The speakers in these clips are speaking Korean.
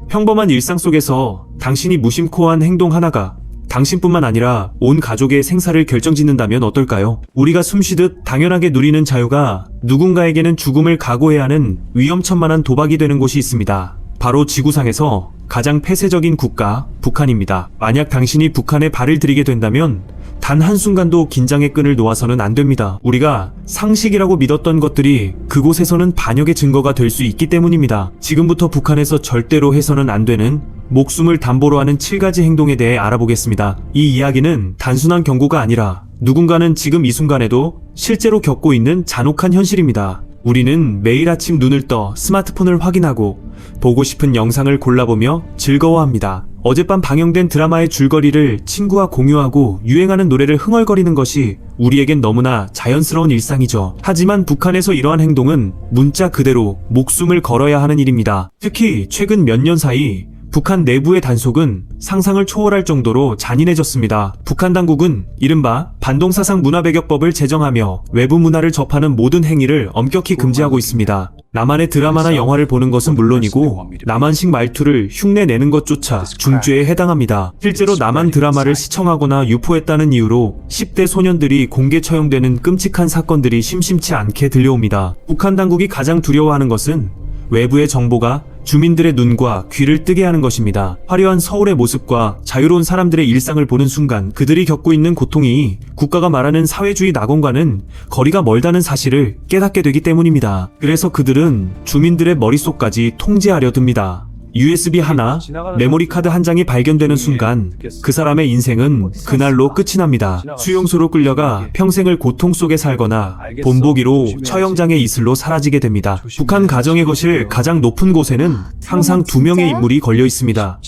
평범한 일상 속에서 당신이 무심코한 행동 하나가 당신뿐만 아니라 온 가족의 생사를 결정짓는다면 어떨까요? 우리가 숨쉬듯 당연하게 누리는 자유가 누군가에게는 죽음을 각오해야 하는 위험천만한 도박이 되는 곳이 있습니다. 바로 지구상에서 가장 폐쇄적인 국가, 북한입니다. 만약 당신이 북한에 발을 들이게 된다면 단 한순간도 긴장의 끈을 놓아서는 안 됩니다. 우리가 상식이라고 믿었던 것들이 그곳에서는 반역의 증거가 될 수 있기 때문입니다. 지금부터 북한에서 절대로 해서는 안 되는 목숨을 담보로 하는 7가지 행동에 대해 알아보겠습니다. 이 이야기는 단순한 경고가 아니라 누군가는 지금 이 순간에도 실제로 겪고 있는 잔혹한 현실입니다. 우리는 매일 아침 눈을 떠 스마트폰을 확인하고 보고 싶은 영상을 골라보며 즐거워합니다. 어젯밤 방영된 드라마의 줄거리를 친구와 공유하고 유행하는 노래를 흥얼거리는 것이 우리에겐 너무나 자연스러운 일상이죠. 하지만 북한에서 이러한 행동은 문자 그대로 목숨을 걸어야 하는 일입니다. 특히 최근 몇 년 사이 북한 내부의 단속은 상상을 초월할 정도로 잔인해졌습니다. 북한 당국은 이른바 반동사상 문화배격법을 제정하며 외부 문화를 접하는 모든 행위를 엄격히 금지하고 있습니다. 남한의 드라마나 영화를 보는 것은 물론이고 남한식 말투를 흉내내는 것조차 중죄에 해당합니다. 실제로 남한 드라마를 시청하거나 유포했다는 이유로 10대 소년들이 공개 처형되는 끔찍한 사건들이 심심치 않게 들려옵니다. 북한 당국이 가장 두려워하는 것은 외부의 정보가 주민들의 눈과 귀를 뜨게 하는 것입니다. 화려한 서울의 모습과 자유로운 사람들의 일상을 보는 순간 그들이 겪고 있는 고통이 국가가 말하는 사회주의 낙원과는 거리가 멀다는 사실을 깨닫게 되기 때문입니다. 그래서 그들은 주민들의 머릿속까지 통제하려 듭니다. USB 하나, 메모리 카드 한 장이 발견되는 순간 그 사람의 인생은 그날로 끝이 납니다. 수용소로 끌려가 평생을 고통 속에 살거나 본보기로 처형장의 이슬로 사라지게 됩니다. 북한 가정의 거실 가장 높은 곳에는 항상 2명의 인물이 걸려 있습니다.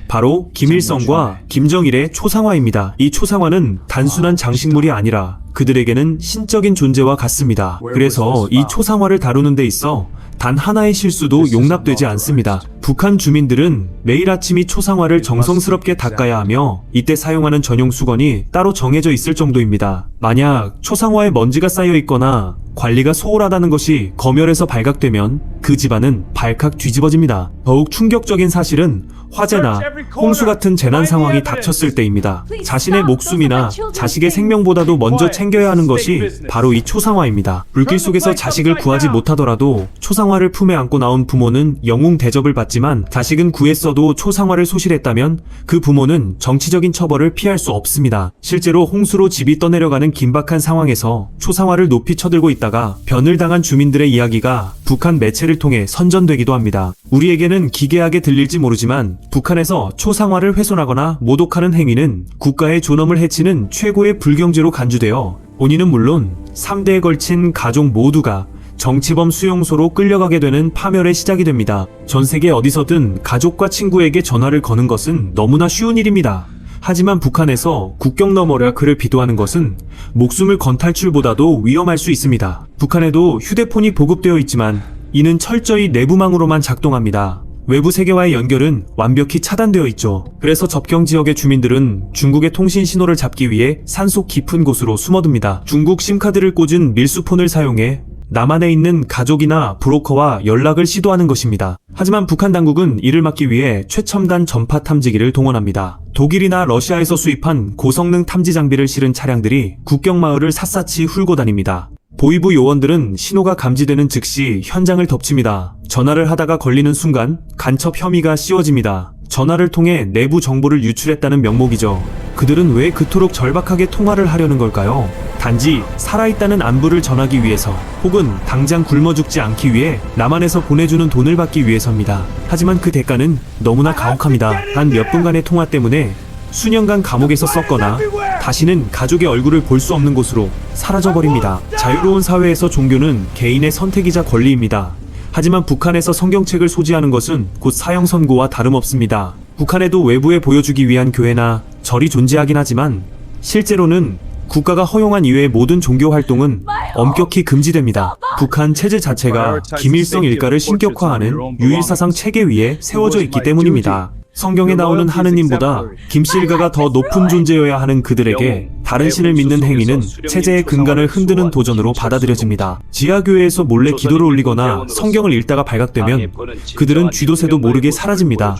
바로 김일성과 김정일의 초상화입니다. 이 초상화는 단순한 장식물이 아니라 그들에게는 신적인 존재와 같습니다. 그래서 이 초상화를 다루는 데 있어 단 하나의 실수도 용납되지 않습니다. 북한 주민들은 매일 아침 이 초상화를 정성스럽게 닦아야 하며 이때 사용하는 전용 수건이 따로 정해져 있을 정도입니다. 만약 초상화에 먼지가 쌓여 있거나 관리가 소홀하다는 것이 검열에서 발각되면 그 집안은 발칵 뒤집어집니다. 더욱 충격적인 사실은 화재나 홍수 같은 재난 상황이 닥쳤을 때입니다. 자신의 목숨이나 자식의 생명보다도 먼저 챙겨야 하는 것이 바로 이 초상화입니다. 불길 속에서 자식을 구하지 못하더라도 초상화를 품에 안고 나온 부모는 영웅 대접을 받지만 자식은 구했어도 초상화를 소실했다면 그 부모는 정치적인 처벌을 피할 수 없습니다. 실제로 홍수로 집이 떠내려가는 긴박한 상황에서 초상화를 높이 쳐들고 있다가 변을 당한 주민들의 이야기가 북한 매체를 통해 선전되기도 합니다. 우리에게는 기괴하게 들릴지 모르지만 북한에서 초상화를 훼손하거나 모독하는 행위는 국가의 존엄을 해치는 최고의 불경죄로 간주되어 본인은 물론 3대에 걸친 가족 모두가 정치범 수용소로 끌려가게 되는 파멸의 시작이 됩니다. 전 세계 어디서든 가족과 친구에게 전화를 거는 것은 너무나 쉬운 일입니다. 하지만 북한에서 국경 너머라 그를 비도하는 것은 목숨을 건 탈출보다도 위험할 수 있습니다. 북한에도 휴대폰이 보급되어 있지만 이는 철저히 내부망으로만 작동합니다. 외부 세계와의 연결은 완벽히 차단되어 있죠. 그래서 접경 지역의 주민들은 중국의 통신 신호를 잡기 위해 산속 깊은 곳으로 숨어듭니다. 중국 심카드를 꽂은 밀수폰을 사용해 남한에 있는 가족이나 브로커와 연락을 시도하는 것입니다. 하지만 북한 당국은 이를 막기 위해 최첨단 전파 탐지기를 동원합니다. 독일이나 러시아에서 수입한 고성능 탐지 장비를 실은 차량들이 국경 마을을 샅샅이 훑고 다닙니다. 보위부 요원들은 신호가 감지되는 즉시 현장을 덮칩니다. 전화를 하다가 걸리는 순간 간첩 혐의가 씌워집니다. 전화를 통해 내부 정보를 유출했다는 명목이죠. 그들은 왜 그토록 절박하게 통화를 하려는 걸까요? 단지 살아있다는 안부를 전하기 위해서 혹은 당장 굶어 죽지 않기 위해 남한에서 보내주는 돈을 받기 위해서입니다. 하지만 그 대가는 너무나 가혹합니다. 단 몇 분간의 통화 때문에 수년간 감옥에서 썼거나 다시는 가족의 얼굴을 볼 수 없는 곳으로 사라져버립니다. 자유로운 사회에서 종교는 개인의 선택이자 권리입니다. 하지만 북한에서 성경책을 소지하는 것은 곧 사형 선고와 다름없습니다. 북한에도 외부에 보여주기 위한 교회나 절이 존재하긴 하지만 실제로는 국가가 허용한 이외의 모든 종교 활동은 엄격히 금지됩니다. 북한 체제 자체가 김일성 일가를 신격화하는 유일사상 체계 위에 세워져 있기 때문입니다. 성경에 나오는 하느님보다 김씨 일가가 더 높은 존재여야 하는 그들에게 다른 신을 믿는 행위는 체제의 근간을 흔드는 도전으로 받아들여집니다. 지하교회에서 몰래 기도를 올리거나 성경을 읽다가 발각되면 그들은 쥐도새도 모르게 사라집니다.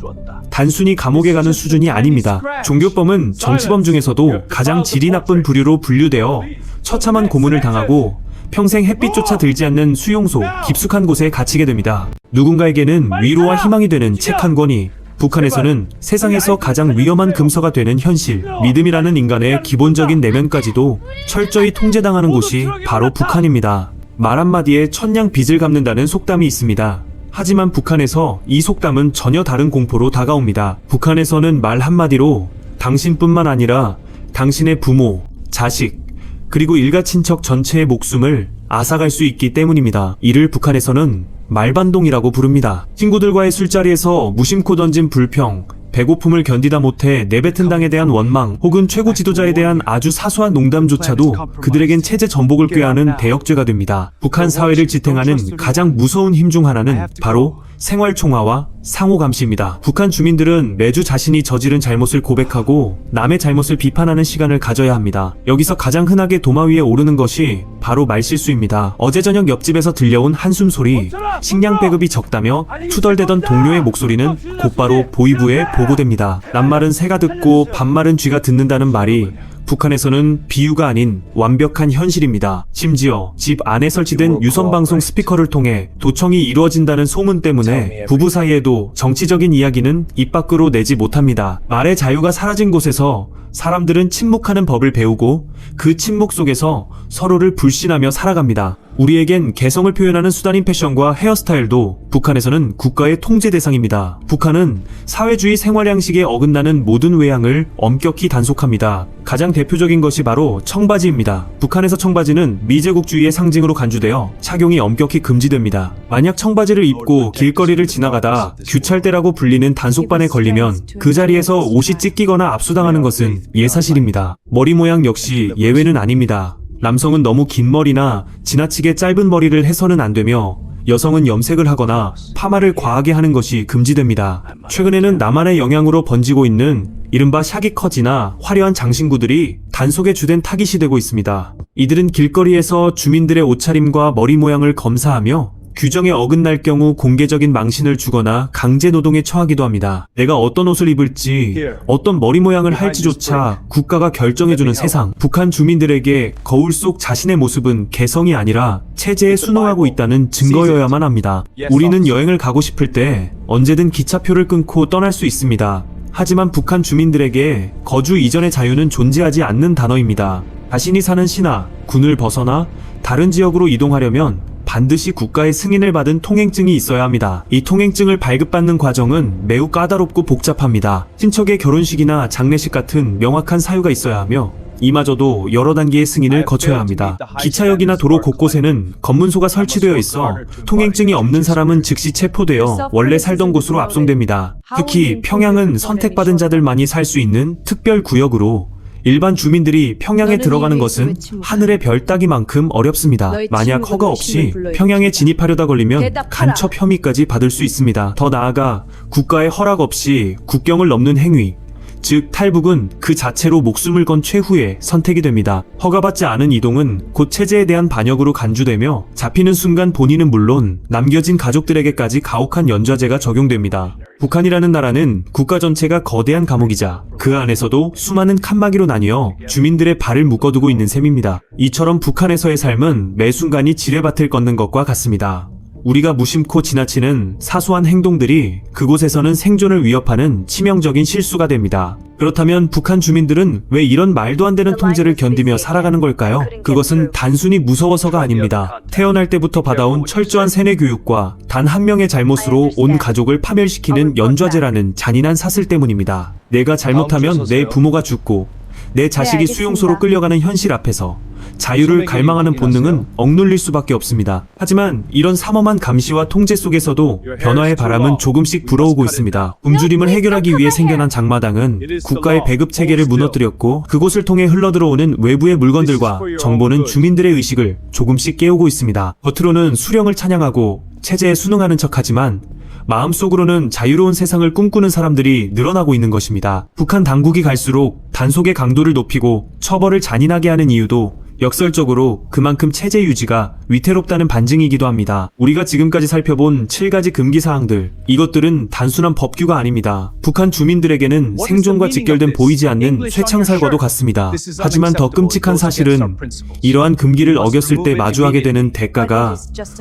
단순히 감옥에 가는 수준이 아닙니다. 종교범은 정치범 중에서도 가장 질이 나쁜 부류로 분류되어 처참한 고문을 당하고 평생 햇빛조차 들지 않는 수용소, 깊숙한 곳에 갇히게 됩니다. 누군가에게는 위로와 희망이 되는 책 한 권이 북한에서는 세상에서 가장 위험한 금서가 되는 현실, 믿음이라는 인간의 기본적인 내면까지도 철저히 통제당하는 곳이 바로 북한입니다. 말 한마디에 천냥 빚을 갚는다는 속담이 있습니다. 하지만 북한에서 이 속담은 전혀 다른 공포로 다가옵니다. 북한에서는 말 한마디로 당신뿐만 아니라 당신의 부모, 자식, 그리고 일가 친척 전체의 목숨을 앗아갈 수 있기 때문입니다. 이를 북한에서는 말반동이라고 부릅니다. 친구들과의 술자리에서 무심코 던진 불평, 배고픔을 견디다 못해 내뱉은 당에 대한 원망, 혹은 최고 지도자에 대한 아주 사소한 농담조차도 그들에겐 체제 전복을 꾀하는 대역죄가 됩니다. 북한 사회를 지탱하는 가장 무서운 힘 중 하나는 바로 생활총화와 상호감시입니다. 북한 주민들은 매주 자신이 저지른 잘못을 고백하고 남의 잘못을 비판하는 시간을 가져야 합니다. 여기서 가장 흔하게 도마 위에 오르는 것이 바로 말실수입니다. 어제 저녁 옆집에서 들려온 한숨 소리, 식량 배급이 적다며 투덜대던 동료의 목소리는 곧바로 보위부에 보고됩니다. 낱말은 새가 듣고 반말은 쥐가 듣는다는 말이 북한에서는 비유가 아닌 완벽한 현실입니다. 심지어 집 안에 설치된 유선방송 스피커를 통해 도청이 이루어진다는 소문 때문에 부부 사이에도 정치적인 이야기는 입 밖으로 내지 못합니다. 말의 자유가 사라진 곳에서 사람들은 침묵하는 법을 배우고 그 침묵 속에서 서로를 불신하며 살아갑니다. 우리에겐 개성을 표현하는 수단인 패션과 헤어스타일도 북한에서는 국가의 통제 대상입니다. 북한은 사회주의 생활 양식에 어긋나는 모든 외양을 엄격히 단속합니다. 가장 대표적인 것이 바로 청바지입니다. 북한에서 청바지는 미제국주의의 상징으로 간주되어 착용이 엄격히 금지됩니다. 만약 청바지를 입고 길거리를 지나가다 규찰대라고 불리는 단속반에 걸리면 그 자리에서 옷이 찢기거나 압수당하는 것은 예사실입니다. 머리 모양 역시 예외는 아닙니다. 남성은 너무 긴 머리나 지나치게 짧은 머리를 해서는 안 되며 여성은 염색을 하거나 파마를 과하게 하는 것이 금지됩니다. 최근에는 남한의 영향으로 번지고 있는 이른바 샤기커지나 화려한 장신구들이 단속의 주된 타깃이 되고 있습니다. 이들은 길거리에서 주민들의 옷차림과 머리 모양을 검사하며 규정에 어긋날 경우 공개적인 망신을 주거나 강제 노동에 처하기도 합니다. 내가 어떤 옷을 입을지, 어떤 머리 모양을 할지조차 국가가 결정해주는 세상. 북한 주민들에게 거울 속 자신의 모습은 개성이 아니라 체제에 순응하고 있다는 증거여야만 합니다. 우리는 여행을 가고 싶을 때 언제든 기차표를 끊고 떠날 수 있습니다. 하지만 북한 주민들에게 거주 이전의 자유는 존재하지 않는 단어입니다. 자신이 사는 시나 군을 벗어나 다른 지역으로 이동하려면 반드시 국가의 승인을 받은 통행증이 있어야 합니다. 이 통행증을 발급받는 과정은 매우 까다롭고 복잡합니다. 친척의 결혼식이나 장례식 같은 명확한 사유가 있어야 하며 이마저도 여러 단계의 승인을 거쳐야 합니다. 기차역이나 도로 곳곳에는 검문소가 설치되어 있어 통행증이 없는 사람은 즉시 체포되어 원래 살던 곳으로 압송됩니다. 특히 평양은 선택받은 자들만이 살 수 있는 특별 구역으로 일반 주민들이 평양에 들어가는 것은 하늘의 별 따기만큼 어렵습니다. 만약 허가 없이 평양에 진입하려다 걸리면 간첩 혐의까지 받을 수 있습니다. 더 나아가 국가의 허락 없이 국경을 넘는 행위, 즉 탈북은 그 자체로 목숨을 건 최후의 선택이 됩니다. 허가받지 않은 이동은 곧 체제에 대한 반역으로 간주되며 잡히는 순간 본인은 물론 남겨진 가족들에게까지 가혹한 연좌제가 적용됩니다. 북한이라는 나라는 국가 전체가 거대한 감옥이자 그 안에서도 수많은 칸막이로 나뉘어 주민들의 발을 묶어두고 있는 셈입니다. 이처럼 북한에서의 삶은 매 순간이 지뢰밭을 걷는 것과 같습니다. 우리가 무심코 지나치는 사소한 행동들이 그곳에서는 생존을 위협하는 치명적인 실수가 됩니다. 그렇다면 북한 주민들은 왜 이런 말도 안 되는 통제를 견디며 살아가는 걸까요? 그것은 단순히 무서워서가 아닙니다. 태어날 때부터 받아온 철저한 세뇌 교육과 단 한 명의 잘못으로 온 가족을 파멸시키는 연좌제라는 잔인한 사슬 때문입니다. 내가 잘못하면 내 부모가 죽고 내 자식이 수용소로 끌려가는 현실 앞에서 자유를 갈망하는 본능은 억눌릴 수밖에 없습니다. 하지만 이런 삼엄한 감시와 통제 속에서도 변화의 바람은 조금씩 불어오고 있습니다. 굶주림을 해결하기 위해 생겨난 장마당은 국가의 배급 체계를 무너뜨렸고 그곳을 통해 흘러들어오는 외부의 물건들과 정보는 주민들의 의식을 조금씩 깨우고 있습니다. 겉으로는 수령을 찬양하고 체제에 순응하는 척하지만 마음속으로는 자유로운 세상을 꿈꾸는 사람들이 늘어나고 있는 것입니다. 북한 당국이 갈수록 단속의 강도를 높이고 처벌을 잔인하게 하는 이유도 역설적으로 그만큼 체제 유지가 위태롭다는 반증이기도 합니다. 우리가 지금까지 살펴본 7가지 금기 사항들, 이것들은 단순한 법규가 아닙니다. 북한 주민들에게는 생존과 직결된 보이지 않는 쇠창살과도 같습니다. 하지만 더 끔찍한 사실은 이러한 금기를 어겼을 때 마주하게 되는 대가가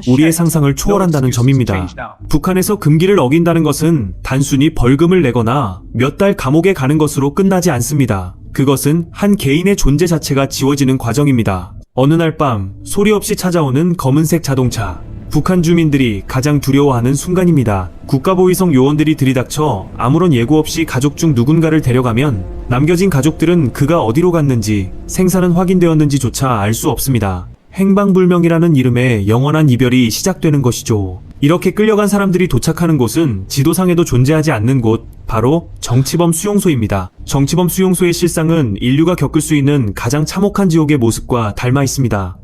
우리의 상상을 초월한다는 점입니다. 북한에서 금기를 어긴다는 것은 단순히 벌금을 내거나 몇 달 감옥에 가는 것으로 끝나지 않습니다. 그것은 한 개인의 존재 자체가 지워지는 과정입니다. 어느 날 밤 소리 없이 찾아오는 검은색 자동차. 북한 주민들이 가장 두려워하는 순간입니다. 국가보위성 요원들이 들이닥쳐 아무런 예고 없이 가족 중 누군가를 데려가면 남겨진 가족들은 그가 어디로 갔는지, 생사는 확인되었는지조차 알 수 없습니다. 행방불명이라는 이름의 영원한 이별이 시작되는 것이죠. 이렇게 끌려간 사람들이 도착하는 곳은 지도상에도 존재하지 않는 곳, 바로 정치범 수용소입니다. 정치범 수용소의 실상은 인류가 겪을 수 있는 가장 참혹한 지옥의 모습과 닮아 있습니다.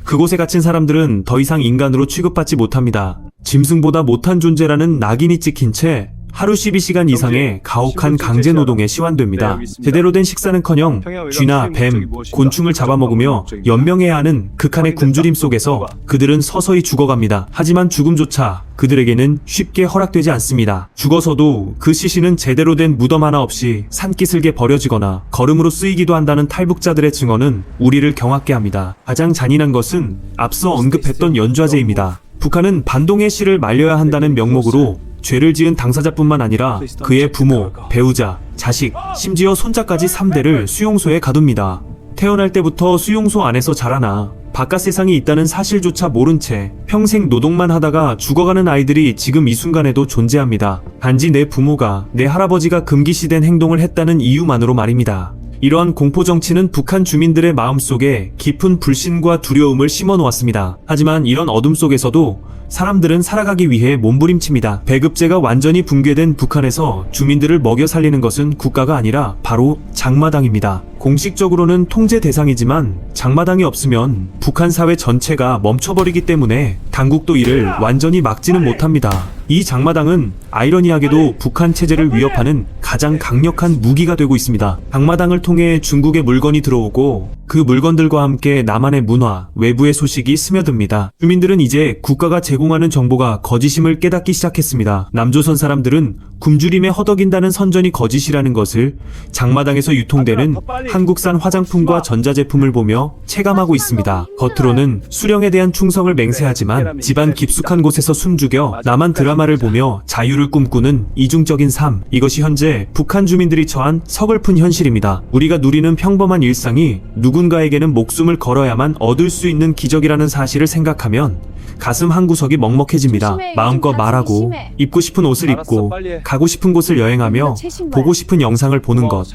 그곳에 갇힌 사람들은 더 이상 인간으로 취급받지 못합니다. 짐승보다 못한 존재라는 낙인이 찍힌 채 하루 12시간 이상의 가혹한 강제노동에 시환됩니다. 제대로 된 식사는커녕 쥐나 뱀, 곤충을 잡아먹으며 연명해야 하는 극한의 굶주림 속에서 그들은 서서히 죽어갑니다. 하지만 죽음조차 그들에게는 쉽게 허락되지 않습니다. 죽어서도 그 시신은 제대로 된 무덤 하나 없이 산기슭에 버려지거나 거름으로 쓰이기도 한다는 탈북자들의 증언은 우리를 경악게 합니다. 가장 잔인한 것은 앞서 언급했던 연좌제입니다. 북한은 반동의 씨를 말려야 한다는 명목으로 죄를 지은 당사자뿐만 아니라 그의 부모, 배우자, 자식, 심지어 손자까지 3대를 수용소에 가둡니다. 태어날 때부터 수용소 안에서 자라나 바깥 세상이 있다는 사실조차 모른 채 평생 노동만 하다가 죽어가는 아이들이 지금 이 순간에도 존재합니다. 단지 내 부모가, 내 할아버지가 금기시된 행동을 했다는 이유만으로 말입니다. 이러한 공포정치는 북한 주민들의 마음속에 깊은 불신과 두려움을 심어놓았습니다. 하지만 이런 어둠 속에서도 사람들은 살아가기 위해 몸부림칩니다. 배급제가 완전히 붕괴된 북한에서 주민들을 먹여 살리는 것은 국가가 아니라 바로 장마당입니다. 공식적으로는 통제 대상이지만 장마당이 없으면 북한 사회 전체가 멈춰버리기 때문에 당국도 이를 완전히 막지는 못합니다. 이 장마당은 아이러니하게도 북한 체제를 위협하는 가장 강력한 무기가 되고 있습니다. 장마당을 통해 중국의 물건이 들어오고 그 물건들과 함께 남한의 문화, 외부의 소식이 스며듭니다. 주민들은 이제 국가가 제공하는 정보가 거짓임을 깨닫기 시작했습니다. 남조선 사람들은 굶주림에 허덕인다는 선전이 거짓이라는 것을 장마당에서 유통되는 한국산 화장품과 전자제품을 보며 체감하고 있습니다. 겉으로는 수령에 대한 충성을 맹세하지만 집안 깊숙한 곳에서 숨죽여 남한 드라마를 보며 자유를 꿈꾸는 이중적인 삶, 이것이 현재 북한 주민들이 처한 서글픈 현실입니다. 우리가 누리는 평범한 일상이 누군가에게는 목숨을 걸어야만 얻을 수 있는 기적이라는 사실을 생각하면 가슴 한구석이 먹먹해집니다. 마음껏 말하고, 입고 싶은 옷을 입고, 가고 싶은 곳을 여행하며 보고 싶은 영상을 보는 것,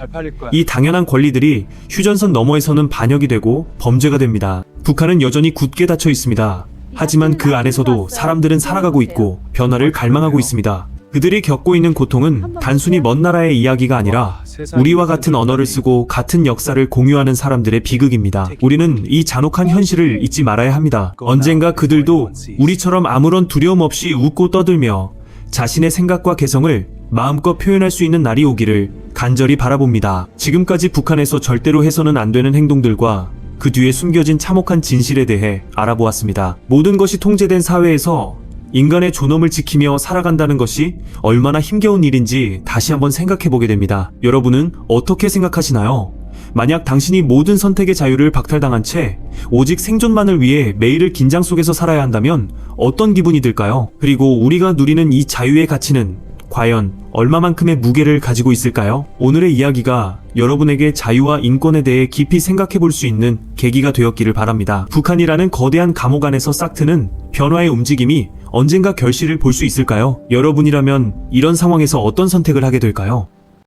이 당연한 권리들이 휴전선 너머에서는 반역이 되고 범죄가 됩니다. 북한은 여전히 굳게 닫혀 있습니다. 하지만 그 안에서도 사람들은 살아가고 있고 변화를 갈망하고 있습니다. 그들이 겪고 있는 고통은 단순히 먼 나라의 이야기가 아니라 우리와 같은 언어를 쓰고 같은 역사를 공유하는 사람들의 비극입니다. 우리는 이 잔혹한 현실을 잊지 말아야 합니다. 언젠가 그들도 우리처럼 아무런 두려움 없이 웃고 떠들며 자신의 생각과 개성을 마음껏 표현할 수 있는 날이 오기를 간절히 바라봅니다. 지금까지 북한에서 절대로 해서는 안 되는 행동들과 그 뒤에 숨겨진 참혹한 진실에 대해 알아보았습니다. 모든 것이 통제된 사회에서 인간의 존엄을 지키며 살아간다는 것이 얼마나 힘겨운 일인지 다시 한번 생각해보게 됩니다. 여러분은 어떻게 생각하시나요? 만약 당신이 모든 선택의 자유를 박탈당한 채 오직 생존만을 위해 매일을 긴장 속에서 살아야 한다면 어떤 기분이 들까요? 그리고 우리가 누리는 이 자유의 가치는 과연 얼마만큼의 무게를 가지고 있을까요? 오늘의 이야기가 여러분에게 자유와 인권에 대해 깊이 생각해 볼 수 있는 계기가 되었기를 바랍니다. 북한이라는 거대한 감옥 안에서 싹트는 변화의 움직임이 언젠가 결실을 볼 수 있을까요? 여러분이라면 이런 상황에서 어떤 선택을 하게 될까요?